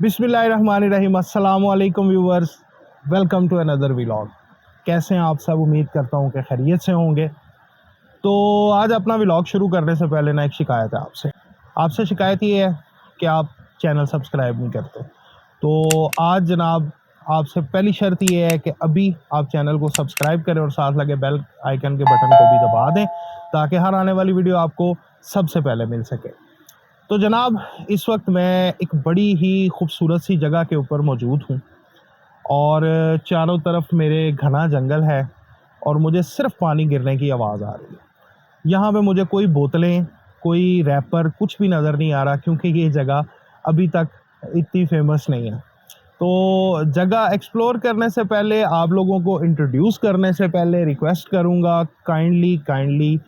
बिस्मिल्लाहिर्रहमानिर्रहीम। अस्सलामु अलैकुम viewers, welcome to another vlog. कैसे हैं आप सब? उम्मीद करता हूं कि खैरियत से होंगे। तो आज अपना व्लॉग शुरू करने से पहले ना एक शिकायत है आपसे शिकायत ये है कि आप चैनल सब्सक्राइब नहीं करते। तो आज जनाब आपसे पहली शर्त ये है कि अभी आप चैनल को सब्सक्राइब करें और साथ लगे बेल आइकन के बटन को भी दबा दें ताकि हर आने वाली वीडियो आपको सबसे पहले मिल सके। तो जनाब इस वक्त मैं एक बड़ी ही खूबसूरत सी जगह के ऊपर मौजूद हूँ और चारों तरफ मेरे घना जंगल है और मुझे सिर्फ पानी गिरने की आवाज़ आ रही है। यहाँ पे मुझे कोई बोतलें, कोई रैपर कुछ भी नज़र नहीं आ रहा क्योंकि ये जगह अभी तक इतनी फेमस नहीं है। तो जगह एक्सप्लोर करने से पहले, आप लोगों को इंट्रोड्यूस करने से पहले रिक्वेस्ट करूँगा काइंडली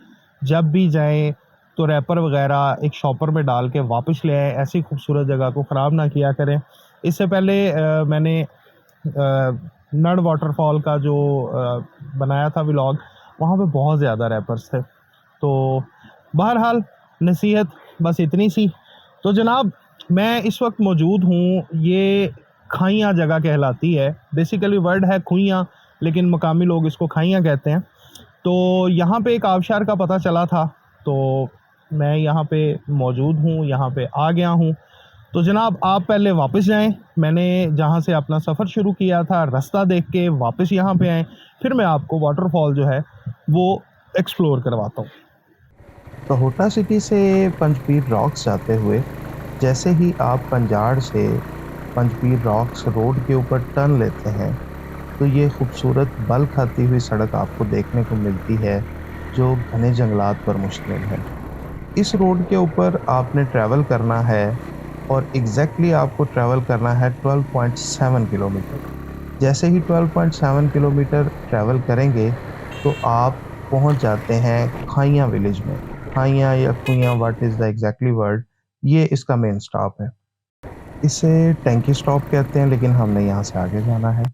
जब भी जाएं तो रैपर वगैरह एक शॉपर में डाल के वापस ले आएँ। ऐसी खूबसूरत जगह को ख़राब ना किया करें। इससे पहले मैंने नड वाटरफॉल का जो बनाया था व्लॉग, वहाँ पे बहुत ज़्यादा रैपर्स थे। तो बहरहाल नसीहत बस इतनी सी। तो जनाब मैं इस वक्त मौजूद हूँ, ये खाइयाँ जगह कहलाती है। बेसिकली वर्ड है खुइयाँ, लेकिन मकामी लोग इसको खाइयाँ कहते हैं। तो यहाँ पे एक आबशार का पता चला था, तो मैं यहाँ पे मौजूद हूँ, यहाँ पे आ गया हूँ। तो जनाब आप पहले वापस जाएं, मैंने जहाँ से अपना सफ़र शुरू किया था रास्ता देख के वापस यहाँ पे आएँ, फिर मैं आपको वाटरफॉल जो है वो एक्सप्लोर करवाता हूँ। कहोटा सिटी से पंजपीर रॉक्स जाते हुए जैसे ही आप पंजाड़ से पंजपीर रॉक्स रोड के ऊपर टर्न लेते हैं तो ये खूबसूरत बल खाती हुई सड़क आपको देखने को मिलती है जो घने जंगलात पर मुश्तमिल है। इस रोड के ऊपर आपने ट्रैवल करना है और एग्जैक्टली आपको ट्रैवल करना है 12.7 किलोमीटर। जैसे ही 12.7 किलोमीटर ट्रैवल करेंगे तो आप पहुंच जाते हैं खाइयां विलेज में। खाइयां या खुइयां, what is the exactly word, ये इसका मेन स्टॉप है। इसे टैंकी स्टॉप कहते हैं, लेकिन हमने यहाँ से आगे जाना है।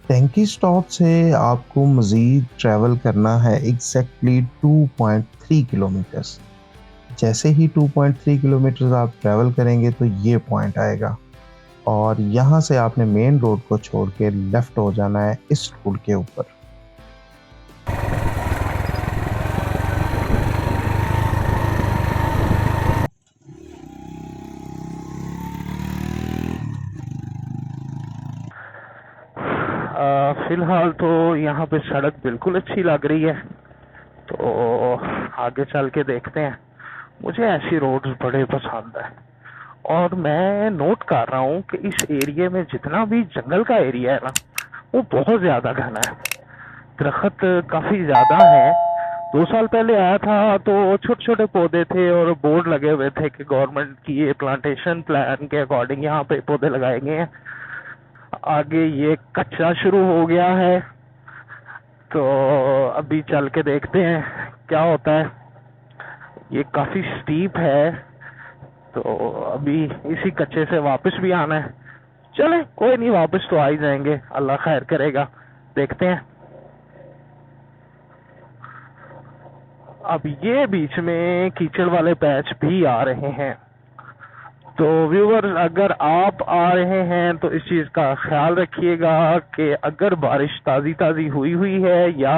टैंकी स्टॉप से आपको मज़ीद ट्रैवल करना है एग्जैक्टली 2.3 किलोमीटर्स। जैसे ही 2.3 किलोमीटर्स आप ट्रैवल करेंगे तो ये पॉइंट आएगा और यहाँ से आपने मेन रोड को छोड़ के लेफ़्ट हो जाना है इस रोड के ऊपर। फिलहाल तो यहाँ पे सड़क बिल्कुल अच्छी लग रही है, तो आगे चल के देखते हैं। मुझे ऐसी रोड्स बड़े पसंद है और मैं नोट कर रहा हूँ कि इस एरिया में जितना भी जंगल का एरिया है ना, वो बहुत ज़्यादा घना है। दरख्त काफ़ी ज़्यादा है। 2 साल पहले आया था तो छोटे छोटे पौधे थे और बोर्ड लगे हुए थे कि गवर्नमेंट की ये प्लांटेशन प्लान के अकॉर्डिंग यहाँ पे पौधे लगाए गए हैं। आगे ये कच्चा शुरू हो गया है, तो अभी चल के देखते हैं क्या होता है। ये काफ़ी स्टीप है, तो अभी इसी कच्चे से वापस भी आना है। चले कोई नहीं, वापस तो आ ही जाएंगे, अल्लाह खैर करेगा, देखते हैं। अब ये बीच में कीचड़ वाले पैच भी आ रहे हैं, तो व्यूअर्स अगर आप आ रहे हैं तो इस चीज़ का ख्याल रखिएगा कि अगर बारिश ताज़ी ताज़ी हुई है या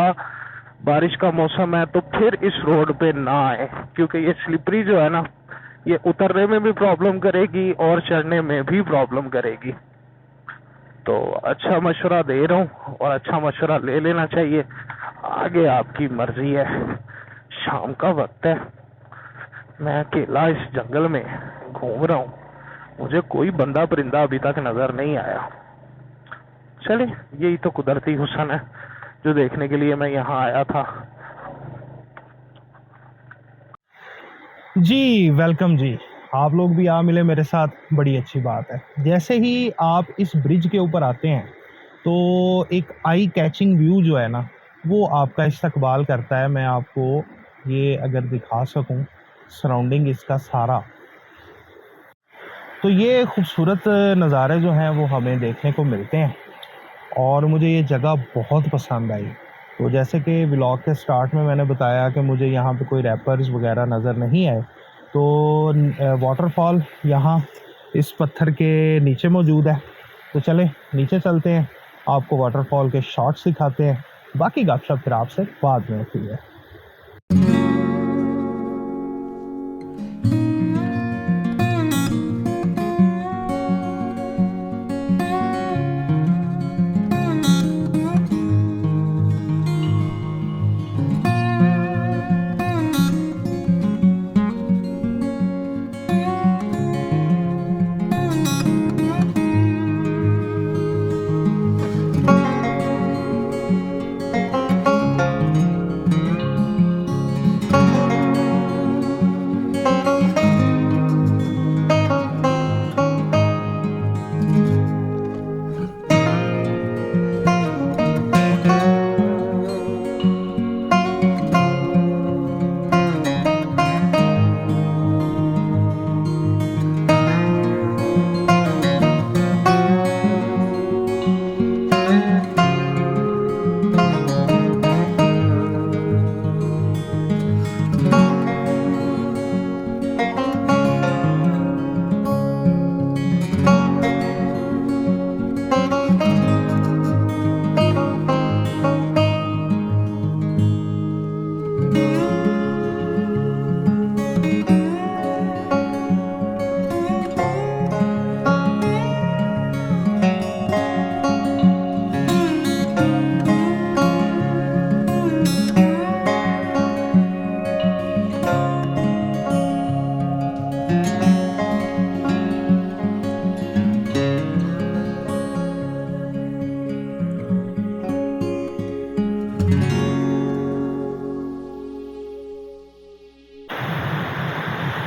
बारिश का मौसम है तो फिर इस रोड पे ना आए, क्योंकि ये स्लिपरी जो है ना, ये उतरने में भी प्रॉब्लम करेगी और चढ़ने में भी प्रॉब्लम करेगी। तो अच्छा मशवरा दे रहा हूँ और अच्छा मशवरा ले लेना चाहिए। आगे आपकी मर्जी है। शाम का वक्त है, मैं अकेला इस जंगल में घूम रहा हूँ, मुझे कोई बंदा परिंदा अभी तक नजर नहीं आया। चले, यही तो कुदरती हुस्न है जो देखने के लिए मैं यहाँ आया था। जी वेलकम जी, आप लोग भी आ मिले मेरे साथ, बड़ी अच्छी बात है। जैसे ही आप इस ब्रिज के ऊपर आते हैं तो एक आई कैचिंग व्यू जो है ना, वो आपका इस्तकबाल करता है। मैं आपको ये अगर दिखा सकूं सराउंडिंग इसका सारा, तो ये खूबसूरत नज़ारे जो हैं वो हमें देखने को मिलते हैं और मुझे ये जगह बहुत पसंद आई। तो जैसे कि व्लॉग के स्टार्ट में मैंने बताया कि मुझे यहाँ पे कोई रैपर्स वगैरह नज़र नहीं आए, तो वाटरफॉल यहाँ इस पत्थर के नीचे मौजूद है। तो चले नीचे चलते हैं, आपको वाटरफॉल के शॉट्स दिखाते हैं, बाकी गपशप फिर आपसे बाद में होती है।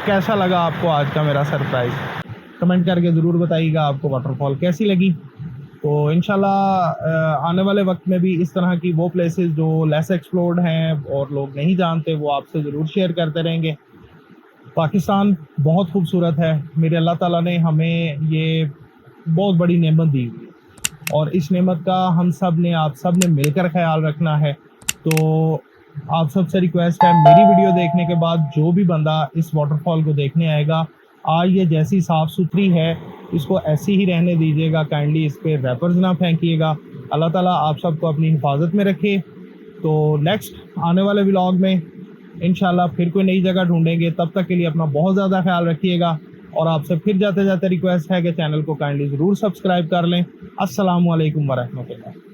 कैसा लगा आपको आज का मेरा सरप्राइज? कमेंट करके ज़रूर बताइएगा आपको वाटरफॉल कैसी लगी। तो इंशाल्लाह आने वाले वक्त में भी इस तरह की वो प्लेसेस जो लेस एक्सप्लोर्ड हैं और लोग नहीं जानते, वो आपसे ज़रूर शेयर करते रहेंगे। पाकिस्तान बहुत खूबसूरत है, मेरे अल्लाह ताला ने हमें ये बहुत बड़ी नेमत दी हुई है और इस नेमत का हम सब ने, आप सब ने मिलकर ख्याल रखना है। तो आप सबसे रिक्वेस्ट है, मेरी वीडियो देखने के बाद जो भी बंदा इस वाटरफॉल को देखने आएगा, आज ये जैसी साफ़ सुथरी है इसको ऐसी ही रहने दीजिएगा, काइंडली इस पर रैपर्स ना फेंकिएगा। अल्लाह ताला आप सबको अपनी हिफाजत में रखे। तो नेक्स्ट आने वाले व्लॉग में इंशाल्लाह फिर कोई नई जगह ढूंढेंगे, तब तक के लिए अपना बहुत ज़्यादा ख्याल रखिएगा और आपसे फिर जाते जाते रिक्वेस्ट है कि चैनल को काइंडली ज़रूर सब्सक्राइब कर लें। अस्सलामु अलैकुम वरहमतुल्लाह।